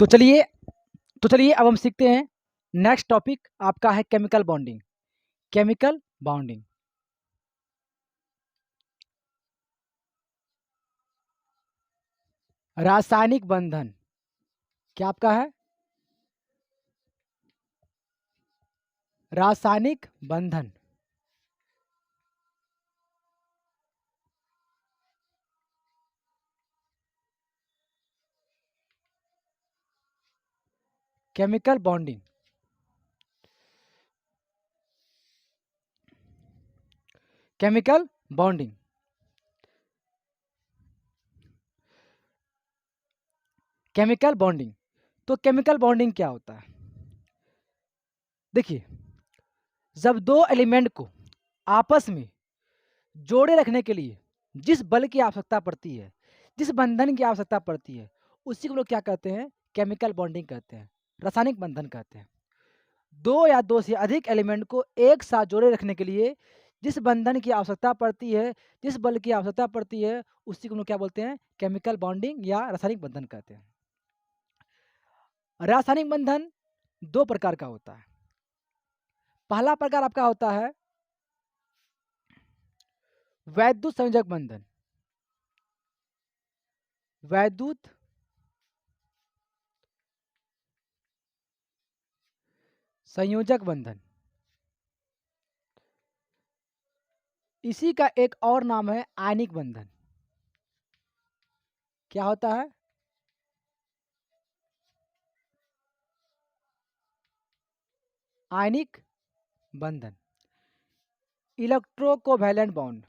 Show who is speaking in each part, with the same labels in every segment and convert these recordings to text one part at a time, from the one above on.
Speaker 1: तो चलिए अब हम सीखते हैं। नेक्स्ट टॉपिक आपका है केमिकल बॉन्डिंग। केमिकल बॉन्डिंग रासायनिक बंधन क्या आपका है? रासायनिक बंधन। Chemical bonding. Chemical bonding. Chemical bonding. तो केमिकल बॉन्डिंग क्या होता है? देखिए, जब दो एलिमेंट को आपस में जोड़े रखने के लिए जिस बल की आवश्यकता पड़ती है, जिस बंधन की आवश्यकता पड़ती है, उसी को लोग क्या कहते हैं? केमिकल बॉन्डिंग कहते हैं, रासायनिक बंधन कहते हैं। दो या दो से अधिक एलिमेंट को एक साथ जोड़े रखने के लिए जिस बंधन की आवश्यकता पड़ती है, जिस बल की आवश्यकता पड़ती है, उसी को लोग क्या बोलते हैं? केमिकल बॉन्डिंग या रासायनिक बंधन कहते हैं। रासायनिक बंधन दो प्रकार का होता है। पहला प्रकार आपका होता है वैद्युत संयोजक बंधन। वैद्युत संयोजक बंधन, इसी का एक और नाम है आयनिक बंधन। क्या होता है? आयनिक बंधन। इलेक्ट्रोकोवैलेंट बॉन्ड।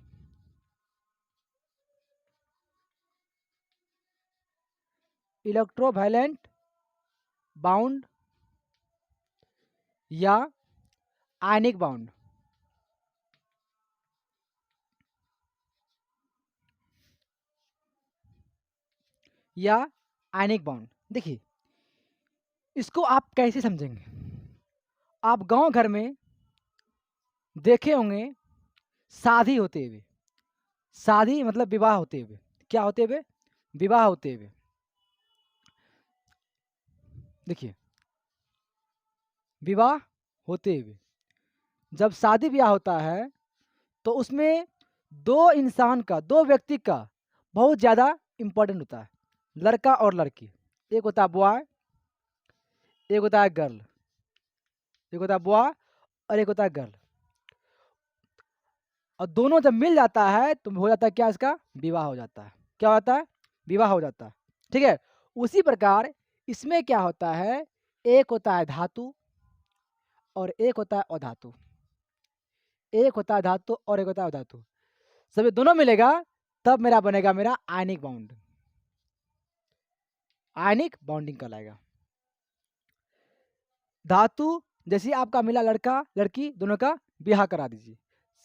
Speaker 1: इलेक्ट्रोवैलेंट बाउंड या आयनिक बाउंड। या आयनिक बाउंड। देखिए, इसको आप कैसे समझेंगे? आप गांव घर में देखे होंगे शादी होते हुए। शादी मतलब विवाह होते हुए। क्या होते हुए? विवाह होते हुए। देखिए, विवाह होते हुए जब शादी ब्याह होता है तो उसमें दो इंसान का, दो व्यक्ति का बहुत ज़्यादा इम्पोर्टेंट होता है। लड़का और लड़की, एक होता है बॉय, एक होता है गर्ल। एक होता है बॉय और एक होता है गर्ल। और दोनों जब मिल जाता है तो हो जाता है क्या? इसका विवाह हो जाता है। क्या होता है? विवाह हो जाता है। ठीक है। उसी प्रकार इसमें क्या होता है? एक होता है धातु और एक होता है अधातु। एक होता है धातु और एक होता है अधातु। जब ये दोनों मिलेगा तब मेरा बनेगा मेरा आयनिक बाउंड। आयनिक बॉन्डिंग कहलाएगा। धातु जैसे आपका मिला लड़का लड़की, दोनों का ब्याह करा दीजिए,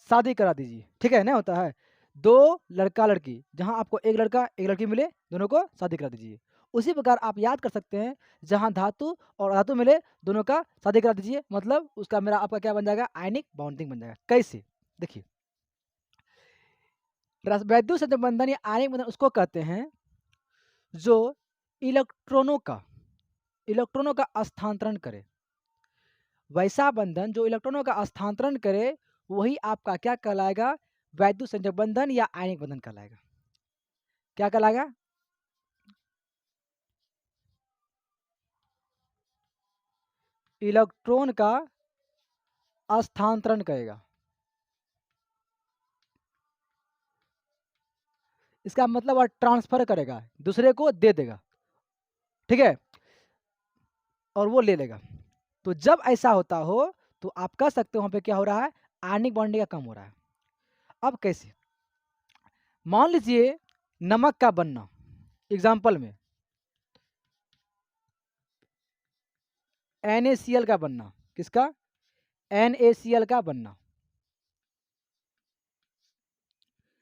Speaker 1: शादी करा दीजिए। ठीक है ना? होता है दो लड़का लड़की, जहां आपको एक लड़का एक लड़की मिले, दोनों को शादी करा दीजिए। उसी प्रकार आप याद कर सकते हैं, जहां धातु और धातु मिले, दोनों का शादी करा दीजिए, मतलब उसका मेरा आपका क्या बन जाएगा? आयनिक बॉन्डिंग बन जाएगा। कैसे? देखिए, वैद्युत संयोजक बंधन या आयनिक बंधन उसको कहते हैं जो इलेक्ट्रॉनों का स्थानांतरण करे। वैसा बंधन जो इलेक्ट्रॉनों का स्थानांतरण करे, वही आपका क्या कहलाएगा? वैद्युत संयोजक बंधन या आयनिक बंधन कहलाएगा। क्या कहलाएगा? इलेक्ट्रॉन का स्थानांतरण करेगा। इसका मतलब वह ट्रांसफर करेगा, दूसरे को दे देगा। ठीक है। और वो ले लेगा। तो जब ऐसा होता हो तो आप कह सकते हो वहां पे क्या हो रहा है? आयनिक बॉन्डिंग का कम हो रहा है। अब कैसे? मान लीजिए नमक का बनना, एग्जाम्पल में NaCl का बनना। किसका? NaCl का बनना।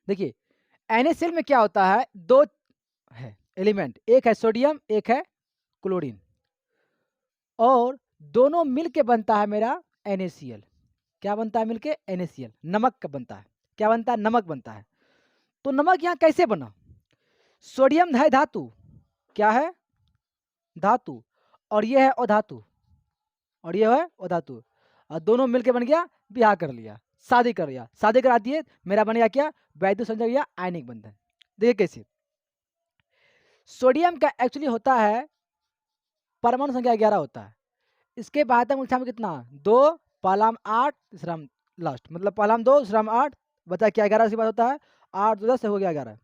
Speaker 1: देखिए, NaCl में क्या होता है? दो है एलिमेंट, एक है सोडियम, एक है क्लोरीन, और दोनों मिलके बनता है मेरा NaCl। क्या बनता है मिलके? NaCl। नमक का बनता है। क्या बनता है? नमक बनता है। तो नमक यहाँ कैसे बना? सोडियम है धातु। क्या है? धातु। और ये है अधातु, और ये है अधातु, और दोनों मिलके बन गया ब्याह कर लिया, शादी कर लिया। शादी करा दिए, मेरा बन गया क्या, वैद्युत संयोजक या आयनिक बंधन। देखिए कैसे, सोडियम का एक्चुअली होता है परमाणु संख्या 11 होता है। इसके बाद हम में कितना, 2, पहला में 8, तीसरा में लास्ट, मतलब पहला में 2, दूसरा में 8, बचा क्या 11 के बाद होता है 8 2 10 हो गया 11।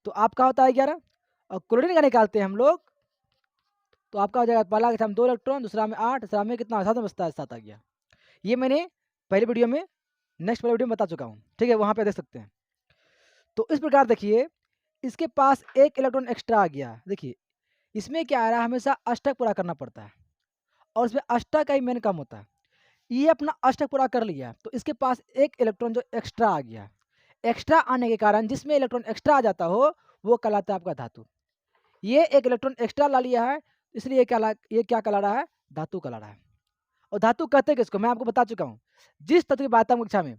Speaker 1: तो आपका होता है 11, और क्लोरीन का निकालते हैं हम लोग, तो आपका हो जाएगा पहला के 2 इलेक्ट्रॉन, दूसरा में 8, तीसरा में कितना 7 में बचता है 7 आ गया। ये मैंने पहले वीडियो में, नेक्स्ट वाले वीडियो में बता चुका हूँ, ठीक है, वहाँ पे देख सकते हैं। तो इस प्रकार देखिए, इसके पास एक इलेक्ट्रॉन एक्स्ट्रा आ गया। देखिए इसमें क्या आ रहा है, हमेशा अष्टक पूरा करना पड़ता है, और इसमें अष्टक का ही मेन काम होता है। ये अपना अष्टक पूरा कर लिया, तो इसके पास एक इलेक्ट्रॉन जो एक्स्ट्रा आ गया। एक्स्ट्रा आने के कारण जिसमें इलेक्ट्रॉन एक्स्ट्रा आ जाता हो वो कहलाता है आपका धातु। ये एक इलेक्ट्रॉन एक्स्ट्रा ला लिया है, इसलिए ये क्या कहला रहा है, धातु कहला रहा है। और धातु कहते हैं किसको, मैं आपको बता चुका हूँ। जिस तत्व की बात है कक्षा में,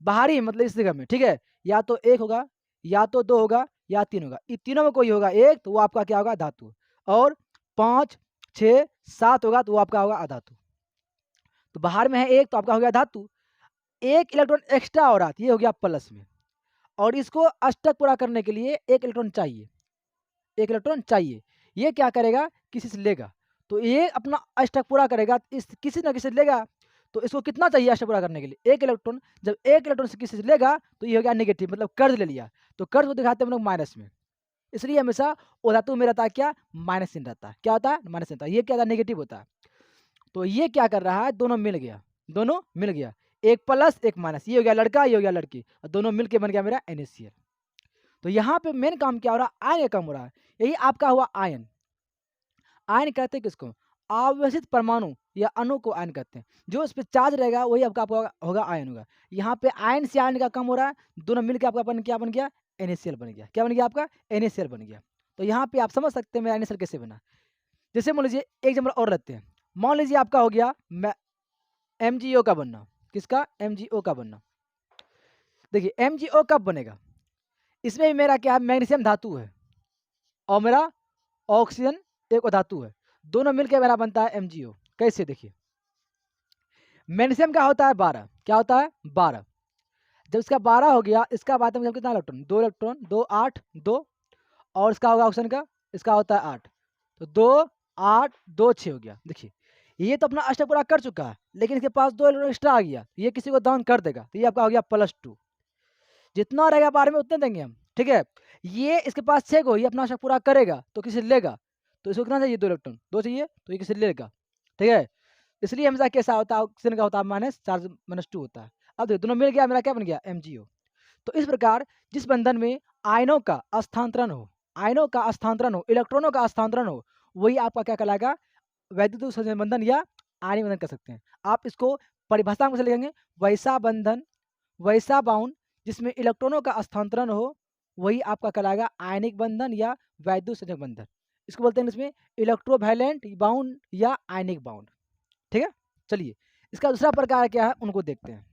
Speaker 1: बाहरी मतलब इस जगह में, ठीक है, या तो 1 होगा, या तो 2 होगा, या 3 होगा। इन तीनों में कोई होगा एक, तो वो आपका क्या होगा, धातु। और 5 6 7 होगा तो वो आपका होगा अधातु। तो बाहर में है एक, तो आपका हो गया धातु। एक इलेक्ट्रॉन एक्स्ट्रा हो रहा है, ये हो गया प्लस में, और इसको अष्टक पूरा करने के लिए एक इलेक्ट्रॉन चाहिए, एक इलेक्ट्रॉन चाहिए। ये क्या करेगा, किसी से लेगा, तो ये अपना अष्टक पूरा करेगा, इस किसी ना किसी से लेगा। तो इसको कितना चाहिए अष्टक पूरा करने के लिए, एक इलेक्ट्रॉन। जब एक इलेक्ट्रॉन से किसी से लेगा तो ये हो गया नेगेटिव, मतलब कर्ज ले लिया। तो कर्ज को दिखाते हैं हम लोग माइनस में, इसलिए हमेशा वो धातु में रहता है क्या, माइनस चिन्ह रहता है। क्या होता है, माइनस रहता है। ये क्या होता है, नेगेटिव होता है। तो ये क्या कर रहा है, दोनों मिल गया, दोनों मिल गया, एक प्लस एक माइनस, ये हो गया लड़का, ये हो गया लड़की, और दोनों मिलके बन गया मेरा NaCl। तो यहाँ पे मेन काम क्या हो रहा है, आयन कम हो रहा है। यही आपका हुआ आयन। आयन कहते हैं किसको, आवेशित परमाणु या अणु को आयन कहते हैं। जो इस पर चार्ज रहेगा वही आपका होगा आयन होगा। यहाँ पे आयन से आयन का कम हो रहा है, दोनों मिलकर आपका क्या बन गया, NaCl बन गया। क्या बन गया आपका, NaCl बन गया। तो यहाँ पे आप समझ सकते हैं मेरा NaCl कैसे बना। जैसे मान लीजिए एक एग्जाम्पल और लेते हैं, मान लीजिए आपका हो गया MgO का बनना। किसका, MgO का बनना। देखिए MgO कब बनेगा, इसमें भी मेरा क्या है, मैग्नीशियम धातु है, और मेरा ऑक्सीजन एक धातु है, दोनों मिलकर मेरा बनता है MgO। कैसे, देखिए मैग्नीशियम का होता है 12, क्या होता है 12। जब इसका 12 हो गया, इसका बाद में कितना इलेक्ट्रॉन, 2 इलेक्ट्रॉन, 2 8 2, और इसका होगा ऑक्सीजन का, इसका होता है 8, तो 2 8 2 6 हो गया। देखिए ये तो अपना अष्टक पूरा कर चुका है, लेकिन इसके पास 2 इलेक्ट्रॉन एक्स्ट्रा आ गया, ये किसी को दान कर देगा, तो ये आपका हो गया +2। जितना रहेगा बाहर में उतने देंगे हम, ठीक है। ये इसके पास 6 को, ये अपना अष्टक पूरा करेगा तो किसी लेगा, तो इसको कितना चाहिए, 2 इलेक्ट्रॉन, 2 चाहिए, तो ये किसी लेगा, ठीक है। इसलिए हमेशा कैसा होता है, ऑक्सीजन का होता है -2 होता है। अब देखो दोनों मिल गया, मेरा क्या बन गया, MgO। तो इस प्रकार जिस बंधन में आयनों का स्थानांतरण हो, आयनों का स्थानांतरण हो, इलेक्ट्रॉनों का स्थानांतरण हो, वही आपका क्या कहलाएगा, वैद्युत संयोजन बंधन या आयनिक बंधन कर सकते हैं। आप इसको परिभाषा में से लिखेंगे, वैसा बंधन, वैसा बाउंड जिसमें इलेक्ट्रॉनों का स्थानांतरण हो, वही आपका कहलाएगा आयनिक बंधन या वैद्युत संयोजक बंधन। इसको बोलते हैं इसमें इलेक्ट्रोवैलेंट बाउंड या आयनिक बाउंड, ठीक है। चलिए इसका दूसरा प्रकार क्या है, उनको देखते हैं।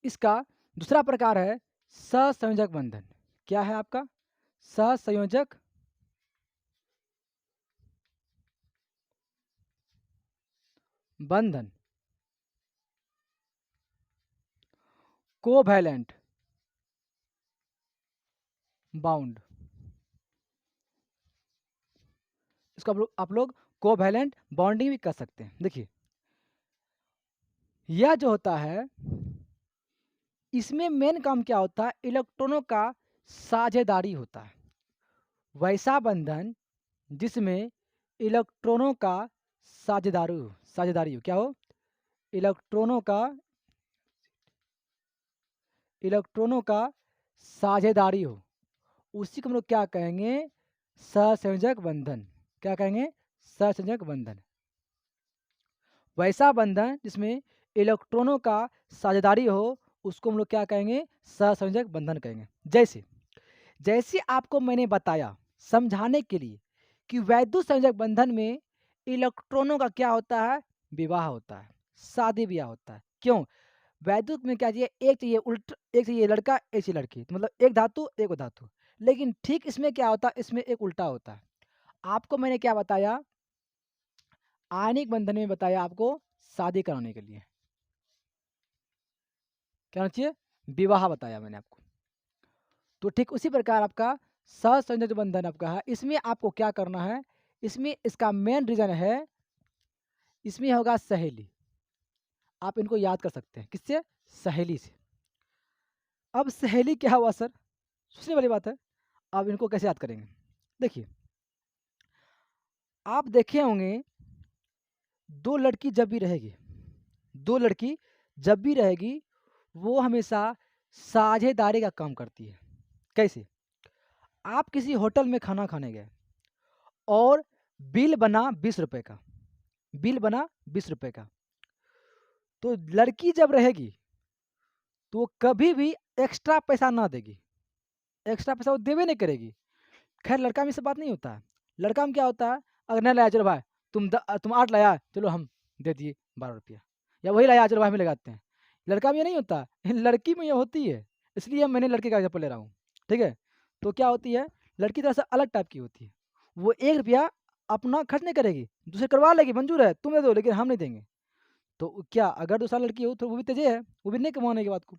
Speaker 1: इसका दूसरा प्रकार है सहसंयोजक बंधन। क्या है आपका, सहसंयोजक बंधन, कोवैलेंट बाउंड। इसको आप लोग कोवैलेंट बॉन्डिंग भी कर सकते हैं। देखिए यह जो होता है, इसमें मेन काम क्या होता है, इलेक्ट्रॉनों का साझेदारी होता है। वैसा बंधन जिसमें इलेक्ट्रॉनों का साझेदारी हो, क्या हो, इलेक्ट्रॉनों का साझेदारी हो, उसी को हम लोग क्या कहेंगे, सहसंयोजक बंधन। क्या कहेंगे, सहसंयोजक बंधन। वैसा बंधन जिसमें इलेक्ट्रॉनों का साझेदारी हो, उसको हम लोग क्या कहेंगे, सहसंयोजक बंधन कहेंगे। जैसे जैसे आपको मैंने बताया समझाने के लिए कि वैद्युत संयोजक बंधन में इलेक्ट्रॉनों का क्या होता है, विवाह होता है, शादी ब्याह होता है। क्यों? वैद्युत में क्या चाहिए, एक चाहिए एक चाहिए लड़का, एक चाहिए लड़की, तो मतलब एक धातु एक धातु। लेकिन ठीक इसमें क्या होता है, इसमें एक उल्टा होता है। आपको मैंने क्या बताया, आयनिक बंधन में बताया आपको शादी कराने के लिए क्या होना चाहिए, विवाह बताया मैंने आपको। तो ठीक उसी प्रकार आपका सहसंयोजक बंधन आपका है, इसमें आपको क्या करना है, इसमें इसका मेन रीजन है, इसमें होगा सहेली। आप इनको याद कर सकते हैं किससे, सहेली से। अब सहेली क्या हुआ सर, सोचने वाली बात है। अब इनको कैसे याद करेंगे, देखिए आप देखे होंगे दो लड़की जब भी रहेगी, दो लड़की जब भी रहेगी वो हमेशा साझेदारी का काम करती है। कैसे, आप किसी होटल में खाना खाने गए और बिल बना 20 रुपए का, बिल बना 20 रुपए का, तो लड़की जब रहेगी तो वो कभी भी एक्स्ट्रा पैसा ना देगी, एक्स्ट्रा पैसा वो देवे नहीं करेगी। खैर लड़का में से बात नहीं होता है, लड़का में क्या होता है, अगर नहीं लाया चलो भाई तुम 8 लाया, चलो हम दे दिए 12 रुपया, या वही लाया चलो भाई में लगाते हैं। लड़का में ये नहीं होता, लड़की में ये होती है। इसलिए मैंने लड़के का एग्जाम्पल ले रहा हूँ, ठीक है। तो क्या होती है, लड़की तरह से अलग टाइप की होती है, वो 1 रुपया अपना खर्च नहीं करेगी, दूसरे करवा लेगी, मंजूर है तुम दे दो लेकिन हम नहीं देंगे। तो क्या अगर दूसरा लड़की हो तो वो भी तेजे है, वो भी नहीं कमाने की बात को।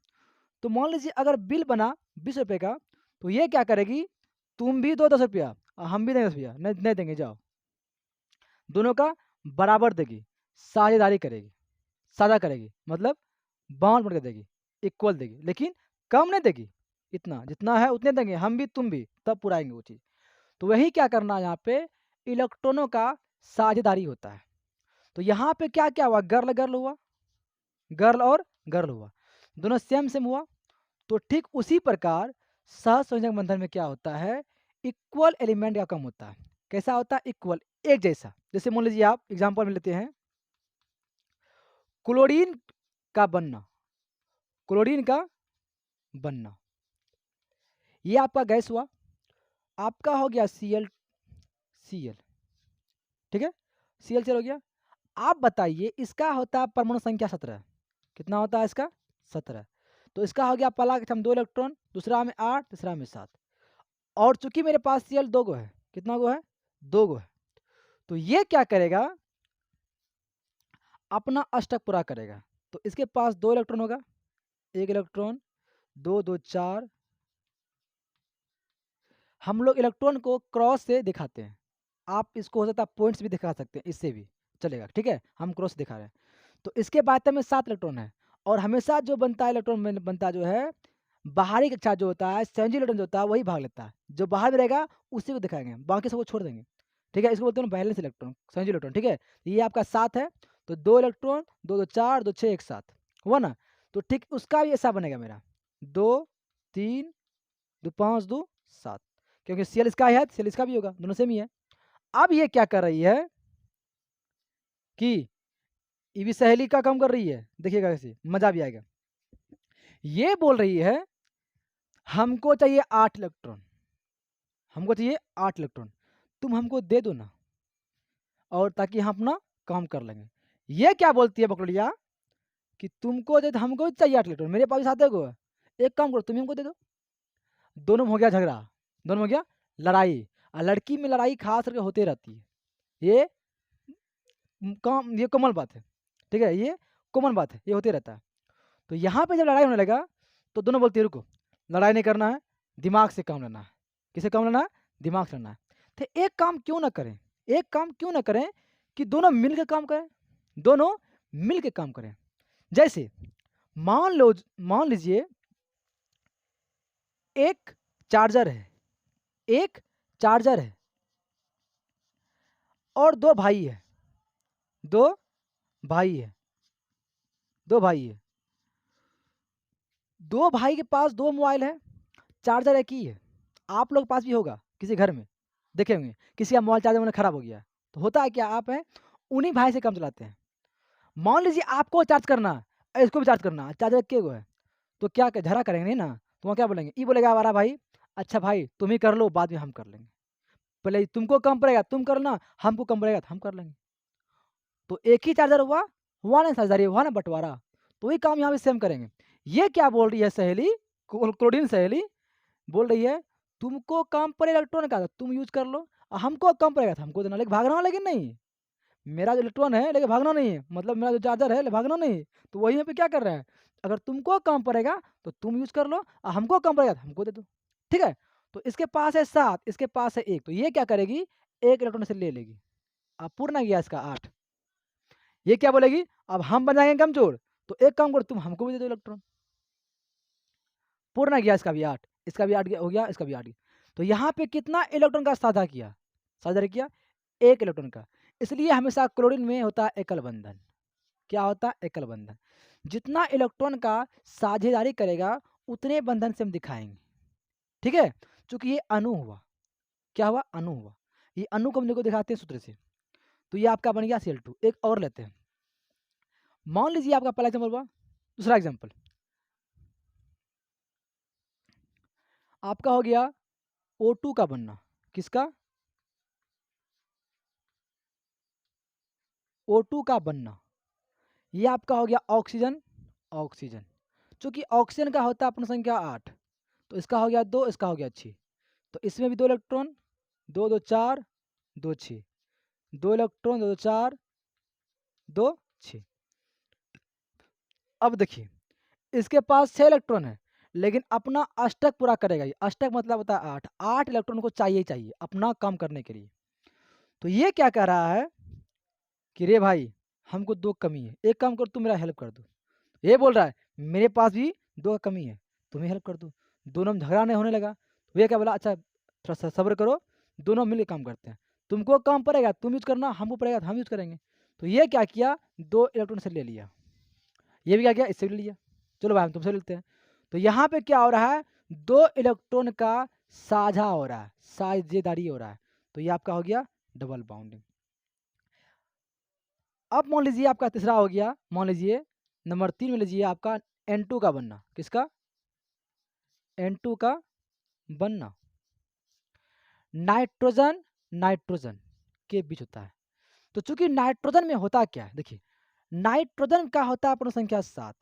Speaker 1: तो मान लीजिए अगर बिल बना 20 रुपये का, तो ये क्या करेगी, तुम भी दो 10 रुपया और हम भी देंगे 10 रुपया, नहीं देंगे जाओ, दोनों का बराबर देगी, साझेदारी करेगी, साझा करेगी, मतलब बाँट बाँट के देगी, इक्वल देगी, लेकिन कम नहीं देगी, इतना जितना है उतने देंगे हम भी तुम भी, तब पुराएंगे वो चीज़। तो वही क्या करना है यहाँ पे, इलेक्ट्रॉनों का साझेदारी होता है। तो यहाँ पे क्या क्या हुआ, गर्ल गर्ल हुआ, गर्ल और गर्ल हुआ, दोनों सेम सेम हुआ। तो ठीक उसी प्रकार सहसंयोजक बंधन में क्या होता है, इक्वल एलिमेंट का कम होता है। कैसा होता है, इक्वल, एक जैसा। जैसे मान लीजिए आप एग्जांपल में लेते हैं क्लोरीन का बनना, क्लोरीन का बनना, ये आपका गैस हुआ, आपका हो गया Cl, Cl, ठीक है, Cl हो गया। आप बताइए इसका होता है परमाणु संख्या 17, कितना होता है इसका, 17। तो इसका हो गया पहला हम 2 इलेक्ट्रॉन, दूसरा में 8, तीसरा में 7, और चूंकि मेरे पास Cl 2 गो है, कितना गो है, 2 गो है, तो ये क्या करेगा, अपना अष्टक पूरा करेगा। तो इसके पास 2 इलेक्ट्रॉन होगा, 1 इलेक्ट्रॉन, 2 2 4। हम लोग इलेक्ट्रॉन को क्रॉस से दिखाते हैं, आप इसको हो सकता है पॉइंट्स भी दिखा सकते हैं, इससे भी चलेगा, ठीक है, हम क्रॉस दिखा रहे हैं। तो इसके बाद में 7 इलेक्ट्रॉन है, और हमेशा जो बनता है इलेक्ट्रॉन में बनता जो है, बाहरी कक्षा जो होता है, संयोजी इलेक्ट्रॉन जो होता है वही भाग लेता है, जो बाहर में रहेगा उसी को दिखाएंगे, बाकी सबको छोड़ देंगे, ठीक है। इसको बोलते हैं बैलेंस इलेक्ट्रॉन, संयोजी इलेक्ट्रॉन, ठीक है। ये आपका 7 है, तो 2 इलेक्ट्रॉन, 2 2 4, 2 6 1 7 हुआ ना। तो ठीक उसका भी ऐसा बनेगा मेरा, 2 3 2 5 2 7, क्योंकि Cl इसका है, Cl इसका भी होगा, दोनों सेम ही है। अब ये क्या कर रही है कि ये भी सहेली का काम कर रही है, देखिएगा कैसे मजा भी आएगा। ये बोल रही है हमको चाहिए 8 इलेक्ट्रॉन, हमको चाहिए 8 इलेक्ट्रॉन, तुम हमको दे दो ना, और ताकि हम अपना काम कर लेंगे। ये क्या बोलती है बकलोड़िया कि तुमको दे, हमको चाहिए 8 इलेक्ट्रॉन, मेरे पास 7 गो है, एक काम करो तुम हमको दे दो। दोनों में हो गया झगड़ा, दोनों में हो गया लड़ाई, और लड़की में लड़ाई खास करके होते रहती है, ये ये कॉमन बात है, ठीक है, ये कॉमन बात है, ये होते रहता है। तो यहाँ पे जब लड़ाई होने लगा तो दोनों बोलते हैं रुको, लड़ाई नहीं करना है, दिमाग से काम लेना है। किसे काम लेना है, दिमाग से लेना है। तो एक काम क्यों ना करें, एक काम क्यों ना करें कि दोनों मिल के काम करें, दोनों मिल के काम करें। जैसे मान लीजिए एक चार्जर है, एक चार्जर है, और 2 भाई है, 2 भाई है, 2 भाई है, 2 भाई के पास 2 मोबाइल है, चार्जर एक ही है। आप लोग के पास भी होगा किसी घर में, देखे होंगे किसी का मोबाइल चार्जर में खराब हो गया, तो होता है क्या, आप हैं उन्हीं भाई से काम चलाते हैं। मान लीजिए आपको चार्ज करना है, इसको भी चार्ज करना है, चार्जर के गो है, तो क्या झगड़ा करेंगे नहीं ना, तो वहाँ क्या बोलेंगे, ई बोलेगा हमारा भाई, अच्छा भाई तुम ही कर लो, बाद में हम कर लेंगे, पहले तुमको कम पड़ेगा तुम कर लेना, हमको कम पड़ेगा तो हम कर लेंगे। तो एक ही चार्जर हुआ ना साझेदारी, हुआ ना बंटवारा, तो वही काम यहाँ पे सेम करेंगे। ये क्या बोल रही है सहेली, क्लोरीन सहेली बोल रही है तुमको कम पड़ेगा इलेक्ट्रॉन का तो तुम यूज कर लो, और हमको कम पड़ेगा तो हमको देना, लेकिन भागना लेकिन नहीं, मेरा जो इलेक्ट्रॉन है लेकिन भागना नहीं है, मतलब मेरा जो चार्जर है लेकिन भागना नहीं। तो वही यहाँ पे क्या कर रहा है, अगर तुमको कम पड़ेगा तो तुम यूज कर लो, और हमको कम पड़ेगा तो हमको दे दो, ठीक है। तो इसके पास है 7, इसके पास है 1, तो ये क्या करेगी, एक इलेक्ट्रॉन से ले लेगी। अब पूर्ण गया इसका 8, ये क्या बोलेगी, अब हम बन जाएंगे कमजोर, तो एक काम करो तुम हमको भी दे दो इलेक्ट्रॉन। पूर्ण गया इसका भी 8, इसका भी 8 हो गया, इसका भी 8 गया। तो यहाँ पे कितना इलेक्ट्रॉन का साझा किया, साझा किया एक इलेक्ट्रॉन का। इसलिए हमेशा क्लोरीन में होता है एकल बंधन। क्या होता है, एकल बंधन। जितना इलेक्ट्रॉन का साझेदारी करेगा उतने बंधन से हम दिखाएंगे, ठीक है। चूंकि ये अणु हुआ, क्या हुआ, अणु हुआ, ये अणु को हम लोग को दिखाते हैं सूत्र से। तो ये आपका बन गया Cl2। एक और लेते हैं, मान लीजिए आपका पहला एग्जाम्पल हुआ, दूसरा एग्जाम्पल आपका हो गया O2 का बनना, किसका, O2 का बनना, ये आपका हो गया ऑक्सीजन, ऑक्सीजन। चूंकि ऑक्सीजन का होता है अपना संख्या 8, तो इसका हो गया 2, इसका हो गया 6, तो इसमें भी 2 इलेक्ट्रॉन, 2 2 4 2 6, 2 इलेक्ट्रॉन 2 2 4 2 6। अब देखिए इसके पास 6 इलेक्ट्रॉन है, लेकिन अपना अष्टक पूरा करेगा, ये अष्टक मतलब होता है 8, 8 इलेक्ट्रॉन को चाहिए ही चाहिए अपना काम करने के लिए। तो ये क्या कह रहा है कि रे भाई हमको 2 कमी है, एक काम करो तुम मेरा हेल्प कर दो। ये बोल रहा है मेरे पास भी 2 कमी है, तुम्हें हेल्प कर दो, दोनों में झगड़ा नहीं होने लगा। तो ये क्या बोला, अच्छा थोड़ा सा सब्र करो, दोनों मिलकर काम करते हैं, तुमको काम पड़ेगा तुम यूज करना, हमको पड़ेगा तो हम यूज करेंगे। तो ये क्या किया, 2 इलेक्ट्रॉन से ले लिया, ये भी क्या किया, इससे भी ले लिया, चलो भाई हम तुमसे लेते हैं। तो यहाँ पे क्या हो रहा है, 2 इलेक्ट्रॉन का साझा हो रहा है, साझेदारी हो रहा है, तो ये आपका हो गया डबल बाउंडिंग। अब मान लीजिए आपका तीसरा हो गया, मान लीजिए नंबर 3 में लीजिए आपका N2 का बनना, किसका, N2 का बनना, नाइट्रोजन नाइट्रोजन के बीच होता है। तो चूंकि नाइट्रोजन में होता क्या है, देखिए नाइट्रोजन का होता है अपना संख्या 7,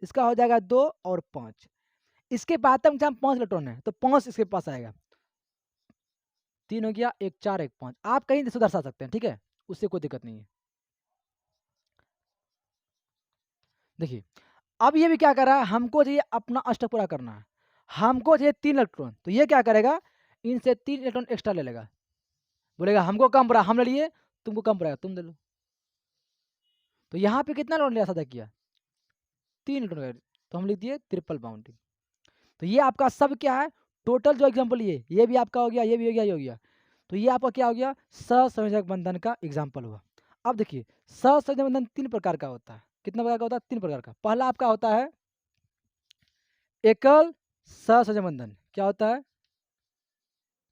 Speaker 1: इसका हो जाएगा 2 और 5, इसके बाद तक जहाँ 5 इलेक्ट्रॉन है तो 5 इसके पास आएगा, 3 हो गया, 1 4 1 5, आप कहीं से दर्शा सकते हैं, ठीक है, उससे कोई दिक्कत नहीं है। देखिए अब ये भी क्या कर रहा है, हमको चाहिए अपना अष्टक पूरा करना है, हमको चाहिए 3 इलेक्ट्रॉन, तो ये क्या करेगा, इनसे 3 इलेक्ट्रॉन एक्स्ट्रा ले लेगा, बोलेगा हमको कम पड़ा हम ले लिए, तुमको कम पड़ेगा तुम दे लो। तो यहाँ पे कितना इलेक्ट्रॉन लिया, साझा किया 3 इलेक्ट्रॉन, तो हम लिख दिए ट्रिपल बाउंडिंग। तो ये आपका सब क्या है, टोटल जो एग्जाम्पल ये भी आपका हो गया, ये भी हो गया, ये हो गया। तो ये आपका क्या हो गया, सहसंयोजक बंधन का एग्जाम्पल हुआ। अब देखिए सहसंयोजक बंधन 3 प्रकार का होता है, कितना प्रकार का होता है, 3 प्रकार का। पहला आपका होता है एकल सहसंयोजक बंधन, क्या होता है,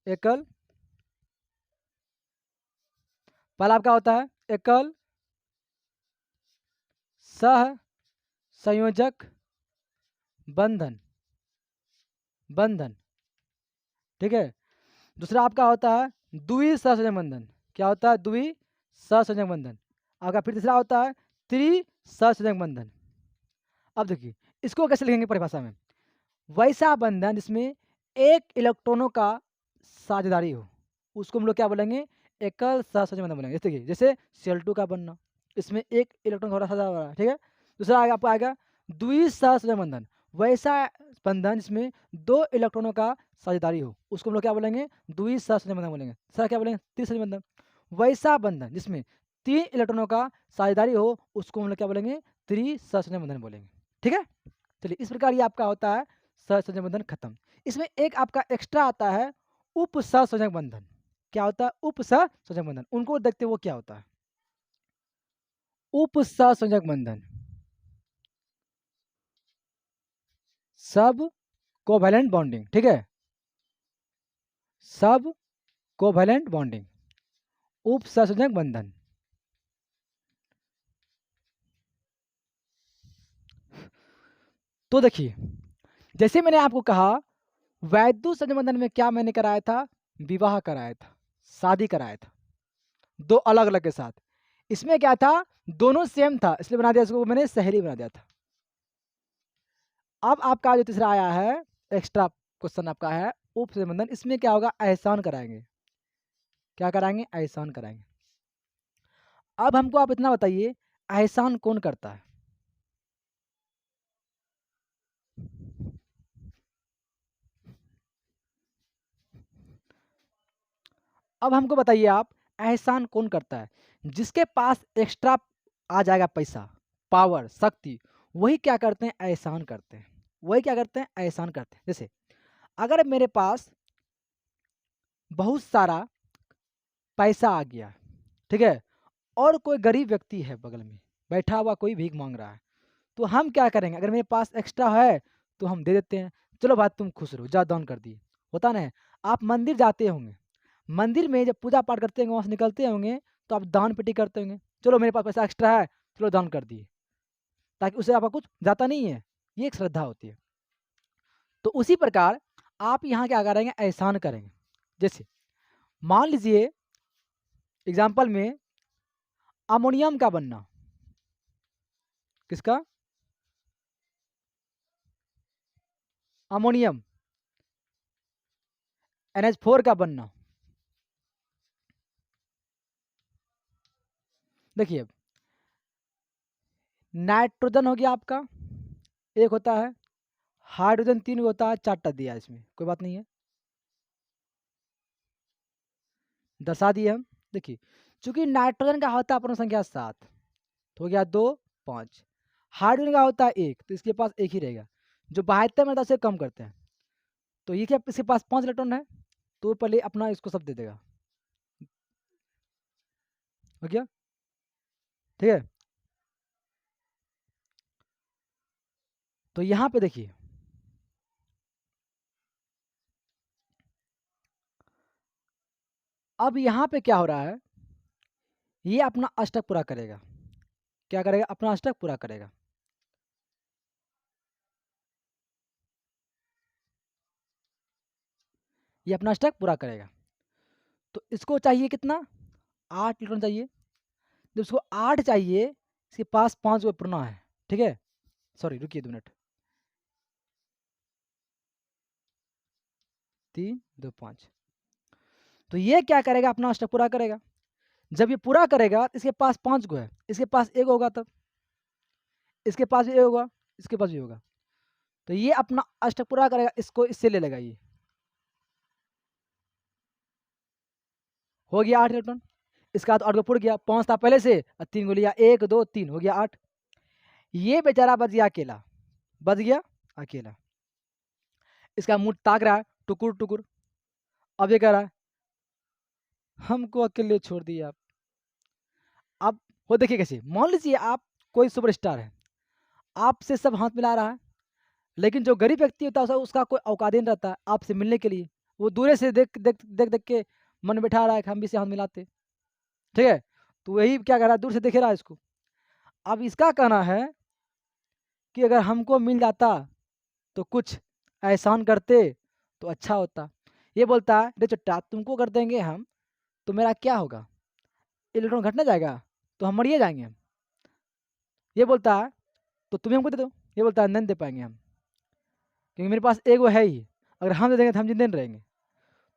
Speaker 1: एकल, पहला आपका होता है एकल सह संयोजक बंधन, बंधन, ठीक है। दूसरा आपका होता है द्वि सहसंयोजक बंधन, क्या होता है, द्वि सहसंयोजक बंधन। आपका फिर तीसरा होता है त्रि सहसंयोजक बंधन। अब देखिए इसको कैसे लिखेंगे परिभाषा में, वैसा बंधन जिसमें एक इलेक्ट्रॉनों का साझेदारी हो, उसको हम लोग क्या बोलेंगे, एकल सहसंयोजक बंधन बोलेंगे। जैसे कि जैसे Cl2 का बनना, इसमें एक इलेक्ट्रॉन का साझा हो रहा है, ठीक है। दूसरा आएगा आपका आएगा द्विसहसंयोजक बंधन, वैसा बंधन जिसमें 2 इलेक्ट्रॉनों का साझेदारी हो, उसको हम लोग क्या बोलेंगे, द्विसहसंयोजक बंधन बोलेंगे। सर क्या बोलेंगे, त्रिसहसंयोजक बंधन। वैसा बंधन जिसमें 3 इलेक्ट्रॉनों का साझेदारी हो, उसको हम लोग क्या बोलेंगे, त्रिसहसंयोजक बंधन बोलेंगे, ठीक है। चलिए इस प्रकार ये आपका होता है सहसंयोजक बंधन खत्म। इसमें एक आपका एक्स्ट्रा आता है उप सहसंयोजक बंधन, क्या होता है, उप सहसंयोजक बंधन, उनको देखते वो क्या होता है, उप सहसंयोजक बंधन, सब कोवैलेंट बॉन्डिंग, ठीक है, सब कोवैलेंट बॉन्डिंग, उप सहसंयोजक बंधन। तो देखिए जैसे मैंने आपको कहा वैद्युत संजोग बंधन में क्या मैंने कराया था, विवाह कराया था, शादी कराया था, दो अलग अलग के साथ। इसमें क्या था, दोनों सेम था, इसलिए बना दिया इसको मैंने सहेली बना दिया था। अब आपका जो तीसरा आया है, एक्स्ट्रा क्वेश्चन आपका है उप संजोग बंधन, इसमें क्या होगा, एहसान कराएंगे। क्या कराएंगे, एहसान कराएंगे। अब हमको आप इतना बताइए, एहसान कौन करता है? अब हमको बताइए आप, एहसान कौन करता है? जिसके पास एक्स्ट्रा आ जाएगा पैसा, पावर, शक्ति, वही क्या करते हैं, एहसान करते हैं। वही क्या करते हैं, एहसान करते हैं। जैसे अगर मेरे पास बहुत सारा पैसा आ गया, ठीक है, और कोई गरीब व्यक्ति है बगल में बैठा हुआ, कोई भीख मांग रहा है, तो हम क्या करेंगे, अगर मेरे पास एक्स्ट्रा है तो हम दे देते हैं, चलो भाई तुम खुश रहो, जा दान कर दिए। होता ना है, आप मंदिर जाते होंगे, मंदिर में जब पूजा पाठ करते होंगे, वहाँ से निकलते होंगे तो आप दान पेटी करते होंगे, चलो मेरे पास पैसा एक्स्ट्रा है, चलो दान कर दिए, ताकि उससे आपका कुछ जाता नहीं है। ये एक श्रद्धा होती है। तो उसी प्रकार आप यहाँ क्या करेंगे, एहसान करेंगे। जैसे मान लीजिए एग्जाम्पल में अमोनियम का बनना, किसका, अमोनियम, NH4 का बनना। देखिए अब नाइट्रोजन हो गया आपका, एक होता है, हाइड्रोजन 3 होता है, 4टा दिया है इसमें, कोई बात नहीं है, दर्शा दिए हम। देखिए चूंकि नाइट्रोजन का होता है अपना संख्या 7, तो हो गया 2 5, हाइड्रोजन का होता है 1, तो इसके पास एक ही रहेगा, जो 72 में 10 से कम करते हैं, तो ये क्या, इसके पास 5 इलेक्ट्रॉन है, तो पहले अपना इसको सब दे देगा। हो गया, ठीक है। तो यहाँ पे देखिए अब यहाँ पे क्या हो रहा है, ये अपना अष्टक पूरा करेगा। क्या करेगा, अपना अष्टक पूरा करेगा। ये अपना अष्टक पूरा करेगा, तो इसको चाहिए कितना, 8 इलेक्ट्रॉन चाहिए। जब इसको 8 चाहिए, इसके पास 5 को पूर्णा है, ठीक है। सॉरी रुकिए 2 मिनट, 3 2 5, तो ये क्या करेगा, अपना अष्टक पूरा करेगा। जब ये पूरा करेगा, इसके पास 5 को है, इसके पास 1 होगा, तब इसके पास भी 1 होगा, इसके पास भी होगा, तो ये अपना अष्टक पूरा करेगा, इसको इससे ले लेगा। ये हो गया 8 इलेक्ट्रॉन। इसका 8 को पुर गया, 5 था पहले से, और 3 को लिया, 1 2 3, हो गया 8। ये बेचारा बच गया अकेला, बच गया अकेला। इसका मुंह ताक रहा है टुकुर टुकुर। अब ये कह रहा है हमको अकेले छोड़ दिए आप। अब वो देखिए कैसे, मान लीजिए आप कोई सुपरस्टार है, आपसे सब हाथ मिला रहा है, लेकिन जो गरीब व्यक्ति होता है उसका कोई औकात नहीं रहता है आपसे मिलने के लिए, वो दूर से देख देख देख देख के मन बैठा रहा है कि हम भी से हाथ मिलाते, ठीक है। तो वही क्या कर रहा है, दूर से देख रहा है इसको। अब इसका कहना है कि अगर हमको मिल जाता तो कुछ एहसान करते तो अच्छा होता। ये बोलता है रे चट्टा, तुमको कर देंगे हम तो मेरा क्या होगा, इलेक्ट्रॉन घटना जाएगा, तो हम मरिए जाएंगे हम। ये बोलता है तो तुम्हें हमको दे दो, ये बोलता है नहीं दे पाएंगे हम, क्योंकि मेरे पास एगो है ही, अगर हम दे देंगे तो हम जिंदे नहीं रहेंगे।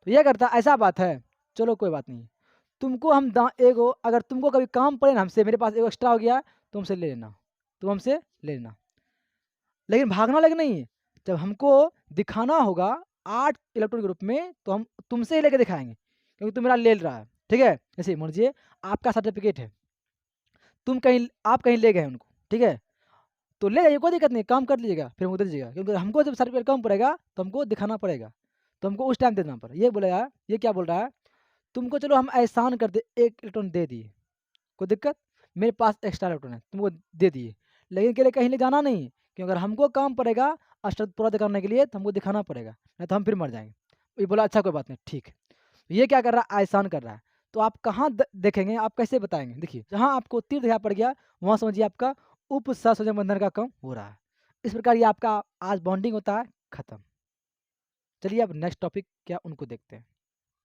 Speaker 1: तो ये करता ऐसा बात है, चलो कोई बात नहीं, तुमको हम एगो, अगर तुमको कभी काम पड़े ना हमसे, मेरे पास एगो एक्स्ट्रा हो गया, तुम हमसे ले लेना, तुम हमसे ले लेना, लेकिन भागना लगे नहीं। जब हमको दिखाना होगा 8 इलेक्ट्रॉन के रूप में, तो हम तुमसे ही लेके दिखाएंगे, क्योंकि तुम मेरा ले रहा है, ठीक है। जैसे मान लीजिए आपका सर्टिफिकेट है, तुम कहीं, आप कहीं ले गए उनको, ठीक है, तो ले जाइए, कोई दिक्कत नहीं, काम कर लीजिएगा, फिर हमको दे दीजिएगा, क्योंकि हमको जब सर्टिफिकेट कम पड़ेगा तो हमको दिखाना पड़ेगा, तो हमको उस टाइम दे देना पड़ेगा। ये बोला यार, ये क्या बोल रहा है, तुमको चलो हम एहसान कर दे, 1 इलेक्ट्रॉन दे दिए, कोई दिक्कत, मेरे पास एक्स्ट्रा इलेक्ट्रॉन है, तुमको दे दिए, लेकिन के लिए कहीं ले जाना नहीं, क्योंकि अगर हमको काम पड़ेगा अष्टक पूरा करने के लिए, तो हमको दिखाना पड़ेगा, नहीं तो हम फिर मर जाएंगे। ये बोला अच्छा कोई बात नहीं, ठीक है। ये क्या कर रहा है, एहसान कर रहा है। तो आप कहाँ देखेंगे, आप कैसे बताएंगे, देखिए जहाँ आपको तीर्थ दिखाई पड़ गया, वहाँ समझिए आपका उप सहसंयोजक बंधन का काम हो रहा है। इस प्रकार ये आपका आज बॉन्डिंग होता है, खत्म। चलिए अब नेक्स्ट टॉपिक क्या उनको देखते हैं।